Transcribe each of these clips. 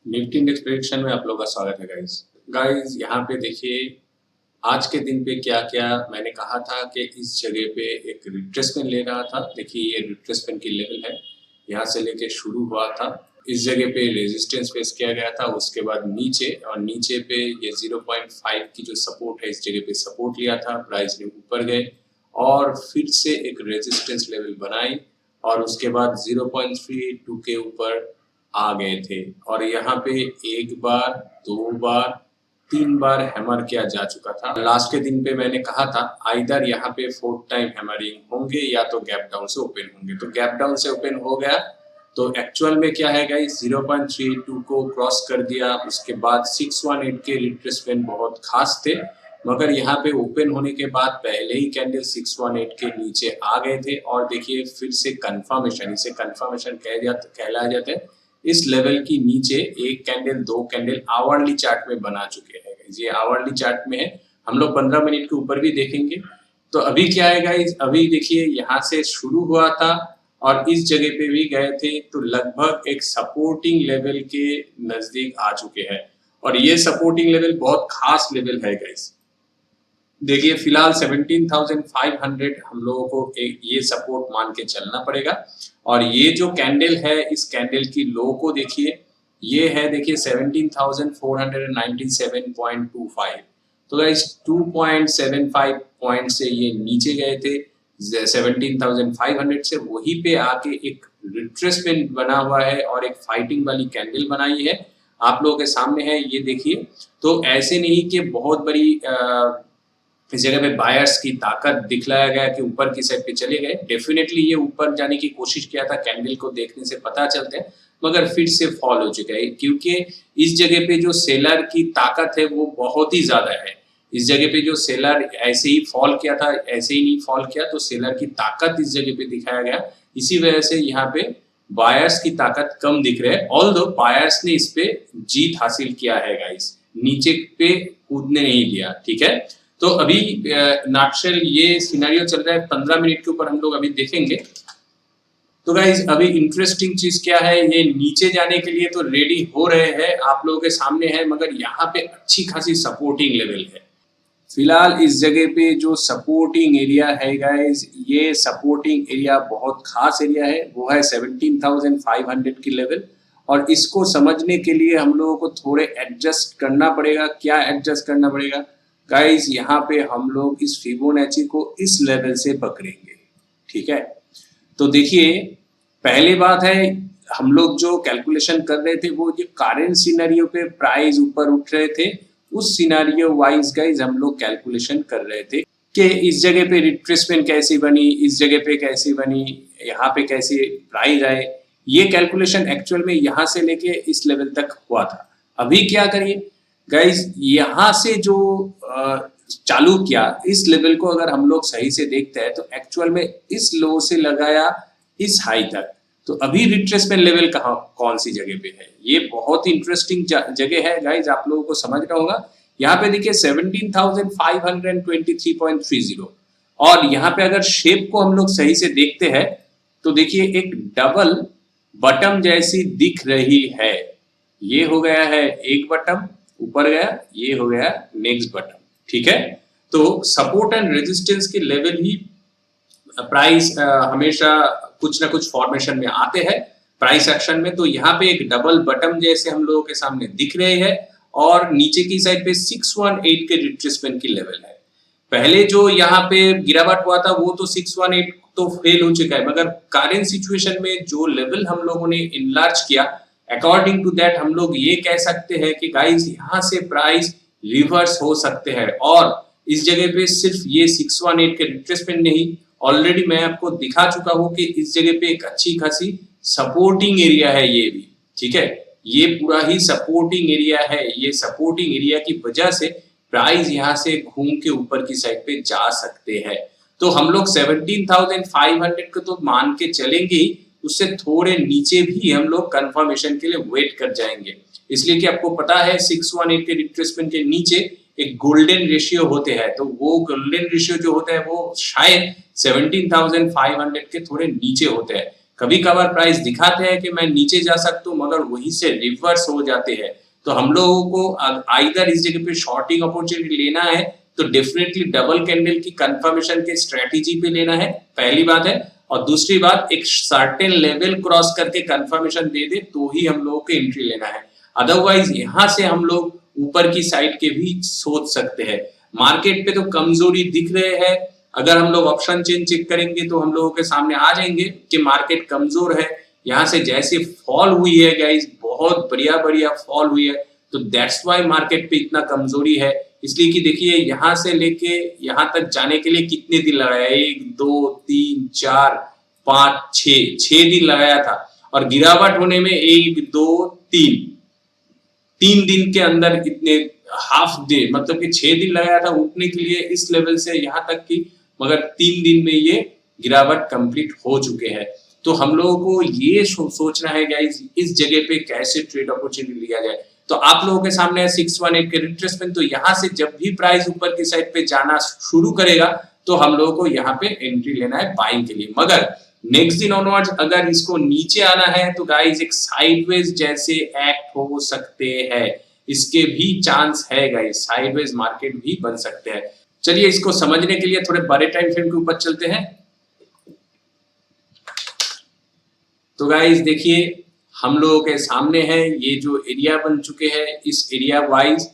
Nifty index prediction में आप लोगों का स्वागत है गाइस यहाँ पे देखिए आज के दिन पे क्या क्या मैंने कहा था कि इस जगह पे एक रिट्रेसमेंट ले रहा था। देखिए ये रिट्रेसमेंट की लेवल है, यहाँ से लेके शुरू हुआ था, इस जगह पे रेजिस्टेंस फेस किया गया था, उसके बाद नीचे और नीचे पे ये 0.5 की जो सपोर्ट है इस जगह पे सपोर्ट लिया था, प्राइस ने ऊपर गए और फिर से एक रेजिस्टेंस लेवल बनाई और उसके बाद 0.32 के ऊपर आ गए थे और यहाँ पे एक बार, दो बार, तीन बार हैमर किया जा चुका था। लास्ट के दिन पे मैंने कहा था आइदर यहाँ पे 4th टाइम हैमरिंग होंगे या तो गैप डाउन से ओपन होंगे, तो गैप डाउन से ओपन हो गया। तो एक्चुअल में क्या है गाइस, 0.32 को क्रॉस कर दिया, उसके बाद 618 के रिट्रेसमेंट बहुत खास थे, मगर यहाँ पे ओपन होने के बाद पहले ही कैंडल 618 के नीचे आ गए थे और देखिए फिर से कंफर्मेशन, इसे कंफर्मेशन कहलाया जाता है। इस लेवल की नीचे एक कैंडल, दो कैंडल आवरली चार्ट में बना चुके हैं। ये आवरली चार्ट में है, हम लोग 15 मिनट के ऊपर भी देखेंगे। तो अभी क्या है गाइस, अभी देखिए यहाँ से शुरू हुआ था और इस जगह पे भी गए थे, तो लगभग एक सपोर्टिंग लेवल के नजदीक आ चुके हैं और ये सपोर्टिंग लेवल बहुत खास लेवल है गाइस। देखिए फिलहाल 17,500 हम लोगों को एक ये सपोर्ट मान के चलना पड़ेगा और ये जो कैंडल है इस कैंडल की लो को देखिए, ये है देखिए 17,497.25। तो गाइस 2.75 पॉइंट से ये नीचे गए थे 17,500 से, वहीं पे आके एक रिट्रेसमेंट बना हुआ है और एक फाइटिंग वाली कैंडल बनाई है, आप लोगों के सामने है ये देखिए। तो ऐसे नहीं कि बहुत बड़ी इस जगह पे बायर्स की ताकत दिखलाया गया कि ऊपर की साइड पे चले गए। डेफिनेटली ये ऊपर जाने की कोशिश किया था, कैंडल को देखने से पता चलता है, मगर फिर से फॉल हो चुका है क्योंकि इस जगह पे जो सेलर की ताकत है वो बहुत ही ज्यादा है। इस जगह पे जो सेलर ऐसे ही फॉल किया था, ऐसे ही नहीं फॉल किया, तो सेलर की ताकत इस जगह पे दिखाया गया, इसी वजह से यहाँ पे बायर्स की ताकत कम दिख रहा है। ऑल्दो बायर्स ने इस पे जीत हासिल किया है गाइस, नीचे पे कूदने नहीं दिया, ठीक है। तो अभी नाटशेल ये सिनेरियो चल रहा है, 15 मिनट के ऊपर हम लोग अभी देखेंगे। तो गाइज अभी इंटरेस्टिंग चीज क्या है, ये नीचे जाने के लिए तो रेडी हो रहे हैं, आप लोगों के सामने है, मगर यहाँ पे अच्छी खासी सपोर्टिंग लेवल है। फिलहाल इस जगह पे जो सपोर्टिंग एरिया है गाइज, ये सपोर्टिंग एरिया बहुत खास एरिया है, वो है 17,500 की लेवल और इसको समझने के लिए हम लोगों को थोड़े एडजस्ट करना पड़ेगा। क्या एडजस्ट करना पड़ेगा गाइज, यहाँ पे हम लोग इस फिबोनाची को इस लेवल से पकड़ेंगे, ठीक है। तो देखिए पहली बात है, हम लोग जो कैलकुलेशन कर रहे थे वो जो करंट सिनेरियो पे प्राइस ऊपर उठ रहे थे, उस सिनेरियो वाइज गाइज हम लोग कैलकुलेशन कर रहे थे कि इस जगह पे रिट्रेसमेंट कैसी बनी, इस जगह पे कैसी बनी, यहाँ पे कैसे प्राइस आए। ये कैलकुलेशन एक्चुअल में यहाँ से लेके इस लेवल तक हुआ था। अभी क्या करिए गाइज, यहाँ से जो चालू किया इस लेवल को अगर हम लोग सही से देखते हैं तो एक्चुअल में इस लो से लगाया इस हाई तक, तो अभी रिट्रेसमेंट लेवल कहाँ कौन सी जगह पे है, ये बहुत इंटरेस्टिंग जगह है गाइज, आप लोगों को समझना होगा। यहाँ पे देखिए 17,523.30 और यहाँ पे अगर शेप को हम लोग सही से देखते हैं तो देखिए एक डबल बटम जैसी दिख रही है। ये हो गया है एक बटम ऊपर गया, ये हो गया नेक्स्ट बटन, ठीक है। तो सपोर्ट एंड रेजिस्टेंस के लेवल ही प्राइस हमेशा कुछ ना कुछ फॉर्मेशन में आते हैं प्राइस एक्शन में। तो यहाँ पे एक डबल बटन जैसे हम लोगों के सामने दिख रहे हैं और नीचे की साइड पे 618 के रिट्रेसमेंट की लेवल है। पहले जो यहाँ पे गिरावट हुआ था वो तो 618 तो फेल हो चुका है, मगर करेंट सिचुएशन में जो लेवल हम लोगों ने इनलार्ज किया, अकॉर्डिंग टू दैट हम लोग ये कह सकते हैं कि गाइस यहाँ से प्राइस रिवर्स हो सकते हैं और इस जगह पे सिर्फ ये 618 के रिट्रेसमेंट नहीं, ऑलरेडी मैं आपको दिखा चुका हूं कि इस जगह पे एक अच्छी खासी सपोर्टिंग एरिया है ये भी, ठीक है। ये पूरा ही सपोर्टिंग एरिया है, ये सपोर्टिंग एरिया की वजह से प्राइस यहाँ से घूम के ऊपर की साइड पे जा सकते हैं। तो हम लोग 17,500 को तो मान के चलेंगे ही, उससे थोड़े नीचे भी हम लोग कंफर्मेशन के लिए वेट कर जाएंगे, इसलिए कि आपको पता है 618 के रिट्रेसमेंट के नीचे एक गोल्डन रेशियो होते हैं, तो वो गोल्डन रेशियो जो होता है वो शायद 17,500 के थोड़े नीचे होते हैं। कभी कभार प्राइस दिखाते हैं कि मैं नीचे जा सकता हूँ, मगर वहीं से रिवर्स हो जाते हैं। तो हम लोगों को आइदर इस जगह पे शॉर्टिंग अपॉर्चुनिटी लेना है तो डेफिनेटली डबल कैंडल की कंफर्मेशन के स्ट्रेटेजी पे लेना है, पहली बात है। और दूसरी बात, एक सर्टेन लेवल क्रॉस करके कंफर्मेशन दे दे तो ही हम लोगों को एंट्री लेना है। अदरवाइज यहाँ से हम लोग ऊपर की साइड के भी सोच सकते हैं। मार्केट पे तो कमजोरी दिख रहे हैं, अगर हम लोग ऑप्शन चेन चेक करेंगे तो हम लोगों के सामने आ जाएंगे कि मार्केट कमजोर है। यहाँ से जैसे फॉल हुई है गाइस, बहुत बढ़िया बढ़िया फॉल हुई है, तो दैट्स वाई मार्केट पे इतना कमजोरी है। इसलिए कि देखिए यहाँ से लेके यहाँ तक जाने के लिए कितने दिन लगाया, 1 2 3 4 5 6 दिन लगाया था, और गिरावट होने में 1 2 3 दिन के अंदर इतने हाफ डे, मतलब कि 6 दिन लगाया था उठने के लिए इस लेवल से यहाँ तक की, मगर 3 दिन में ये गिरावट कंप्लीट हो चुके हैं। तो हम लोगों को ये सोचना है गाइस, इस जगह पे कैसे ट्रेड अपॉर्चुनिटी लिया जाए। तो आप लोगों के सामने है 618 के रिट्रेसमेंट, तो यहाँ से जब भी प्राइस ऊपर की साइड पे जाना शुरू करेगा तो हम लोगों को यहाँ पे एंट्री लेना है बाइंग के लिए। मगर नेक्स्ट दिन ऑनवर्ड्स अगर इसको नीचे आना है तो गाइस एक साइडवेज जैसे एक्ट हो सकते हैं, इसके भी चांस है गाइस, साइडवेज मार्केट भी बन सकते हैं। चलिए इसको समझने के लिए थोड़े बड़े टाइम फ्रेम के ऊपर चलते हैं। तो गाइस देखिए हम लोगों के सामने है ये जो एरिया बन चुके हैं, इस एरिया वाइज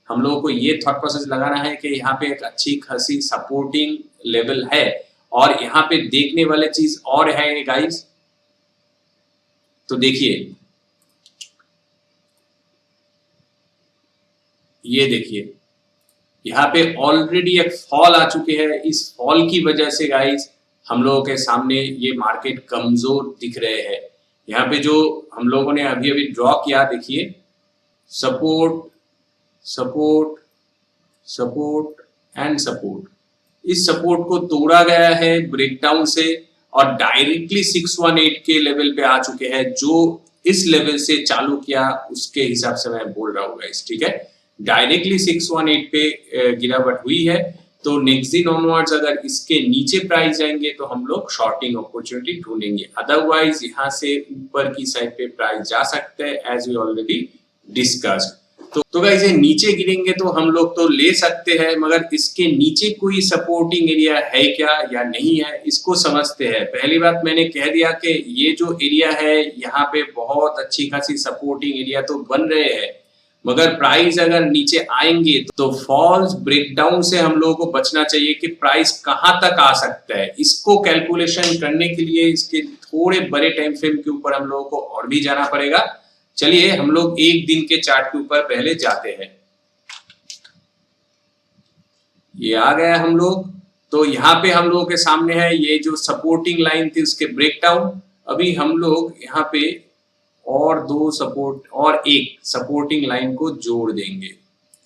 हम लोगों को ये थॉट प्रोसेस लगाना है कि यहाँ पे एक अच्छी खासी सपोर्टिंग लेवल है। और यहाँ पे देखने वाले चीज और है गाइस, तो देखिए ये देखिए यहाँ पे ऑलरेडी एक फॉल आ चुके हैं। इस फॉल की वजह से गाइस हम लोगों के सामने ये मार्केट कमजोर दिख रहे हैं। यहाँ पे जो हम लोगों ने अभी अभी ड्रॉ किया, देखिए support support support and support, इस सपोर्ट को तोड़ा गया है ब्रेकडाउन से और डायरेक्टली 618 के लेवल पे आ चुके हैं। जो इस लेवल से चालू किया उसके हिसाब से मैं बोल रहा हूँ गाइस, ठीक है, डायरेक्टली 618 पे गिरावट हुई है। तो नेक्स्ट दिन ऑनवर्ड्स अगर इसके नीचे प्राइस जाएंगे तो हम लोग शॉर्टिंग अपॉर्चुनिटी ढूंढेंगे, अदरवाइज यहाँ से ऊपर की साइड पे प्राइस जा सकते हैं एज वी ऑलरेडी डिस्कस्ड। तो गाइस ये नीचे गिरेंगे तो हम लोग तो ले सकते हैं, मगर इसके नीचे कोई सपोर्टिंग एरिया है क्या या नहीं है, इसको समझते हैं। पहली बात मैंने कह दिया कि ये जो एरिया है यहाँ पे बहुत अच्छी खासी सपोर्टिंग एरिया तो बन रहे हैं, मगर प्राइस अगर नीचे आएंगे तो फॉल्स ब्रेकडाउन से हम लोगों को बचना चाहिए कि प्राइस कहां तक आ सकता है। इसको कैलकुलेशन करने के लिए इसके थोड़े बड़े टाइम फ्रेम के ऊपर हम लोगों को और भी जाना पड़ेगा। चलिए हम लोग एक दिन के चार्ट के ऊपर पहले जाते हैं। ये आ गया हम लोग, तो यहाँ पे हम लोगों के सामने है ये जो सपोर्टिंग लाइन थी उसके ब्रेकडाउन। अभी हम लोग यहाँ पे और दो सपोर्ट और एक सपोर्टिंग लाइन को जोड़ देंगे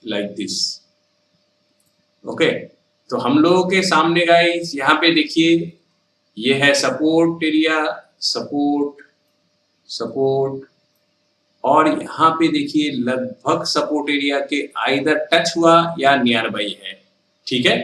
लाइक दिस, ओके। तो हम लोगों के सामने गाइस यहाँ पे देखिए ये है सपोर्ट एरिया, सपोर्ट सपोर्ट, और यहाँ पे देखिए लगभग सपोर्ट एरिया के आइदर टच हुआ या नियर बाई है, ठीक है।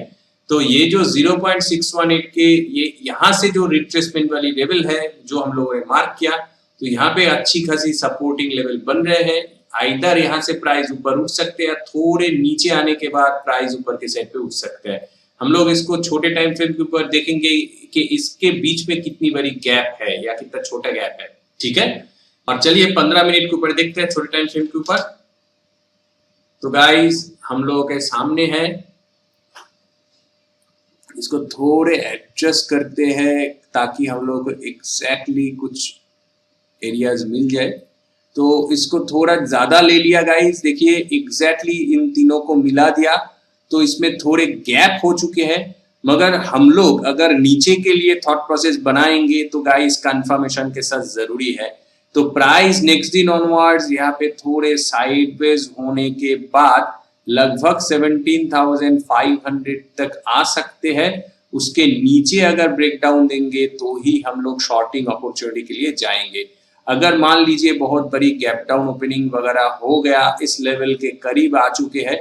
तो ये जो 0.618 के ये यहाँ से जो रिट्रेसमेंट वाली लेवल है जो हम लोगों ने मार्क किया, तो यहाँ पे अच्छी खासी सपोर्टिंग लेवल बन रहे हैं। आइदर यहाँ से प्राइस ऊपर उठ सकते हैं, थोड़े नीचे आने के बाद प्राइस ऊपर के साइड पे उठ सकते हैं। हम लोग इसको छोटे टाइम फ्रेम के ऊपर देखेंगे कि इसके बीच में कितनी बड़ी गैप है या कितना छोटा गैप है, ठीक है। और चलिए 15 मिनट के ऊपर देखते हैं छोटे टाइम फ्रेम के ऊपर। तो गाइस हम लोगों के सामने है, इसको थोड़े एडजस्ट करते हैं ताकि हम लोग को एग्जैक्टली कुछ एरियाज मिल जाए। तो इसको थोड़ा ज्यादा ले लिया गाइस, देखिए एग्जैक्टली इन तीनों को मिला दिया तो इसमें थोड़े गैप हो चुके हैं। मगर हम लोग अगर नीचे के लिए थॉट प्रोसेस बनाएंगे तो गाइस कंफर्मेशन के साथ जरूरी है। तो प्राइस नेक्स्ट दिन ऑनवर्ड्स यहाँ पे थोड़े साइडवेज होने के बाद लगभग 17,500 तक आ सकते हैं। उसके नीचे अगर ब्रेकडाउन देंगे तो ही हम लोग शॉर्टिंग अपॉर्चुनिटी के लिए जाएंगे। अगर मान लीजिए बहुत बड़ी गैप डाउन ओपनिंग वगैरह हो गया, इस लेवल के करीब आ चुके हैं,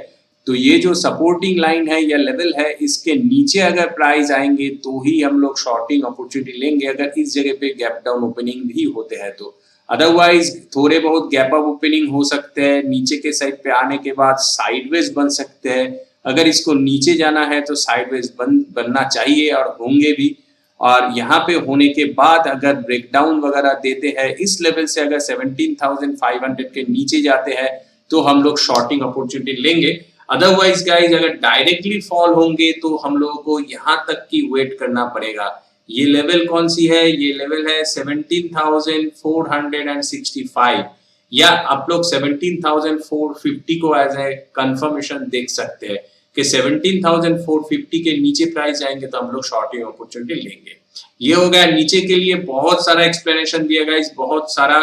तो ये जो सपोर्टिंग लाइन है या लेवल है, इसके नीचे अगर प्राइस आएंगे तो ही हम लोग शॉर्टिंग अपॉर्चुनिटी लेंगे, अगर इस जगह पे गैप डाउन ओपनिंग भी होते हैं तो। अदरवाइज थोड़े बहुत गैप अप ओपनिंग हो सकते हैं, नीचे के साइड पे आने के बाद साइडवेज बन सकते हैं। अगर इसको नीचे जाना है तो साइडवेज बनना चाहिए और होंगे भी। और यहाँ पे होने के बाद अगर ब्रेकडाउन वगैरह देते हैं इस लेवल से, अगर 17,500 के नीचे जाते हैं तो हम लोग शॉर्टिंग अपॉर्चुनिटी लेंगे। अदरवाइज गाइज अगर डायरेक्टली फॉल होंगे तो हम लोगों को यहाँ तक की वेट करना पड़ेगा। ये लेवल कौन सी है? ये लेवल है 17,465, या आप लोग 17,450 को एज ए कंफर्मेशन देख सकते हैं कि 17,450 के नीचे प्राइस आएंगे तो हम लोग शॉर्टिंग अपॉर्चुनिटी लेंगे। ये हो गया नीचे के लिए। बहुत सारा एक्सप्लेनेशन दिया गाइस, बहुत सारा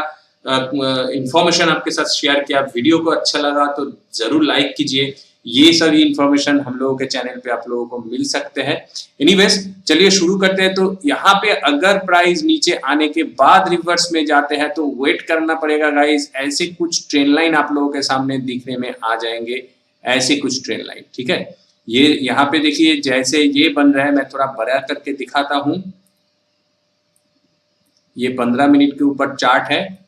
इंफॉर्मेशन आपके साथ शेयर किया। वीडियो को अच्छा लगा तो जरूर लाइक कीजिए। ये सभी इंफॉर्मेशन हम लोगों के चैनल पे आप लोगों को मिल सकते हैं। एनीवेज चलिए शुरू करते हैं। तो यहाँ पे अगर प्राइस नीचे आने के बाद रिवर्स में जाते हैं तो वेट करना पड़ेगा गाइस। ऐसे कुछ ट्रेंड लाइन आप लोगों के सामने दिखने में आ जाएंगे, ऐसे कुछ ट्रेंड लाइन, ठीक है। ये यहाँ पे देखिए जैसे ये बन रहा है, मैं थोड़ा बड़ा करके दिखाता हूं। ये 15 मिनट के ऊपर चार्ट है।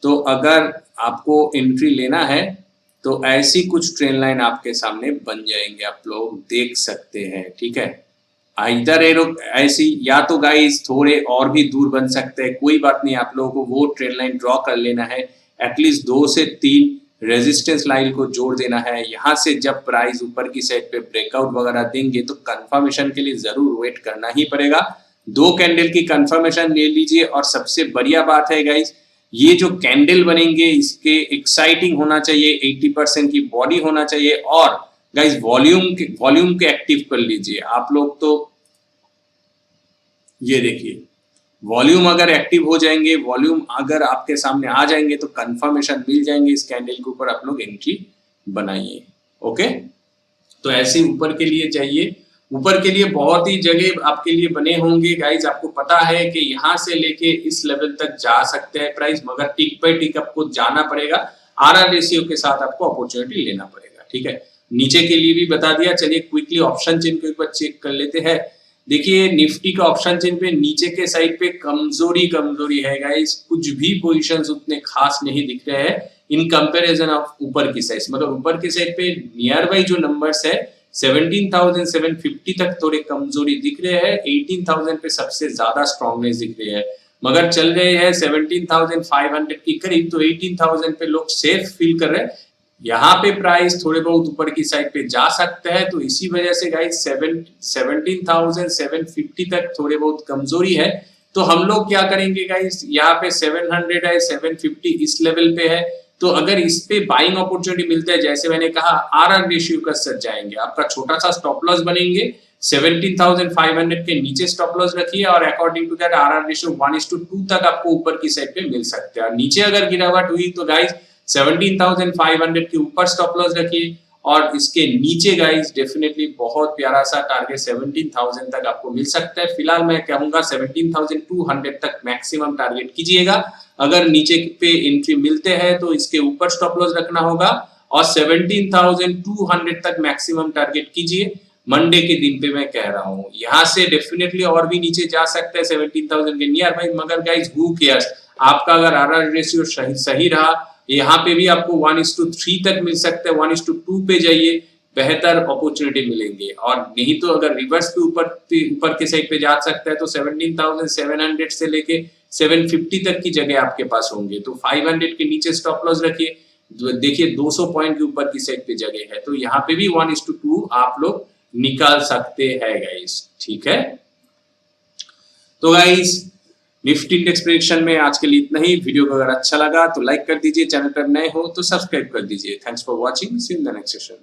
तो अगर आपको एंट्री लेना है तो ऐसी कुछ ट्रेंड लाइन आपके सामने बन जाएंगे, आप लोग देख सकते हैं, ठीक है। इधर ऐसी, या तो गाइस थोड़े और भी दूर बन सकते हैं, कोई बात नहीं, आप लोगों को वो ट्रेंड लाइन ड्रॉ कर लेना है। एटलीस्ट 2 से 3 रेजिस्टेंस लाइन को जोड़ देना है। यहाँ से जब प्राइस ऊपर की साइड पे ब्रेकआउट वगैरह देंगे तो कंफर्मेशन के लिए जरूर वेट करना ही पड़ेगा। 2 कैंडल की कंफर्मेशन ले लीजिए। और सबसे बढ़िया बात है गाइस, ये जो कैंडल बनेंगे इसके एक्साइटिंग होना चाहिए, 80% की बॉडी होना चाहिए। और गाइस वॉल्यूम के एक्टिव कर लीजिए आप लोग। तो ये देखिए वॉल्यूम अगर एक्टिव हो जाएंगे, वॉल्यूम अगर आपके सामने आ जाएंगे तो कंफर्मेशन मिल जाएंगे। इस कैंडल के ऊपर आप लोग एंट्री बनाइए। ओके, तो ऐसे ऊपर के लिए चाहिए। ऊपर के लिए बहुत ही जगह आपके लिए बने होंगे गाइज। आपको पता है कि यहाँ से लेके इस लेवल तक जा सकते हैं प्राइस, मगर टिक बाय टिक आपको जाना पड़ेगा। आरआर रेशियो के साथ आपको अपॉर्चुनिटी लेना पड़ेगा, ठीक है। नीचे के लिए भी बता दिया। चलिए क्विकली ऑप्शन चेन के ऊपर चेक कर लेते हैं। देखिए निफ्टी का ऑप्शन चेन पे नीचे के साइड पे कमजोरी है गाइस। कुछ भी पोजीशंस उतने खास नहीं दिख रहे हैं इन कंपैरिजन ऑफ ऊपर की साइड। मतलब ऊपर की साइड पे नियर बाई जो नंबर्स है 17,750 तक थोड़े कमजोरी दिख रहे हैं। 18,000 पे सबसे ज्यादा स्ट्रॉन्गनेस दिख रही है, मगर चल रहे हैं 17,500 की करीब। तो 18,000 पे लोग सेफ फील कर रहे हैं। यहाँ पे प्राइस थोड़े बहुत ऊपर की साइड पे जा सकते हैं। तो इसी वजह से गाइस 17,750 तक थोड़े बहुत कमजोरी है। तो हम लोग क्या करेंगे गाइस, यहाँ पे 700 है, 750 इस लेवल पे है। तो अगर इस पे बाइंग अपॉर्चुनिटी मिलता है, जैसे मैंने कहा आरआर रेशियो का सच जाएंगे, आपका छोटा सा स्टॉप लॉस बनेंगे। 17,500 के नीचे स्टॉप लॉस रखिए और according to that RR ratio 1:2 तक आपको ऊपर की साइड पे मिल सकते हैं। नीचे अगर गिरावट हुई तो गाइस 17,500 के ऊपर स्टॉप लॉस रखिए। और इसके नीचे गाइस डेफिनेटली बहुत प्यारा सा टारगेट 17,000 तक आपको मिल सकता है। फिलहाल मैं कहूंगा 17,200 तक मैक्सिमम टारगेट कीजिएगा। अगर नीचे पे एंट्री मिलते हैं तो इसके ऊपर स्टॉप लॉस रखना होगा और 17,200 तक मैक्सिमम टारगेट कीजिए। मंडे के दिन पे मैं कह रहा हूँ, यहाँ से डेफिनेटली और भी नीचे जा सकते हैं 17,000 के नियर बाई। मगर गाइस हु केयर्स, आपका अगर आरआर रेशियो सही रहा, यहाँ पे भी आपको 1:3 तक मिल सकता है। 1:2 पे जाइए, बेहतर अपॉर्चुनिटी मिलेंगे। और नहीं तो अगर रिवर्स पे ऊपर के साइड पे जा सकता है तो 17,700 से लेके 750 तक की जगह आपके पास होंगे। तो 500 के नीचे स्टॉप लॉस रखिए। देखिए 200 पॉइंट के ऊपर की साइड पे जगह है, तो यहाँ पे भी 1:2 आप लोग निकाल सकते हैं गाइस, ठीक है। तो गाइस निफ्टी इंडेक्स प्रेडिक्शन में आज के लिए इतना ही। वीडियो को अगर अच्छा लगा तो लाइक कर दीजिए, चैनल पर नए हो तो सब्सक्राइब कर दीजिए। Thanks for watching, see you in the next session.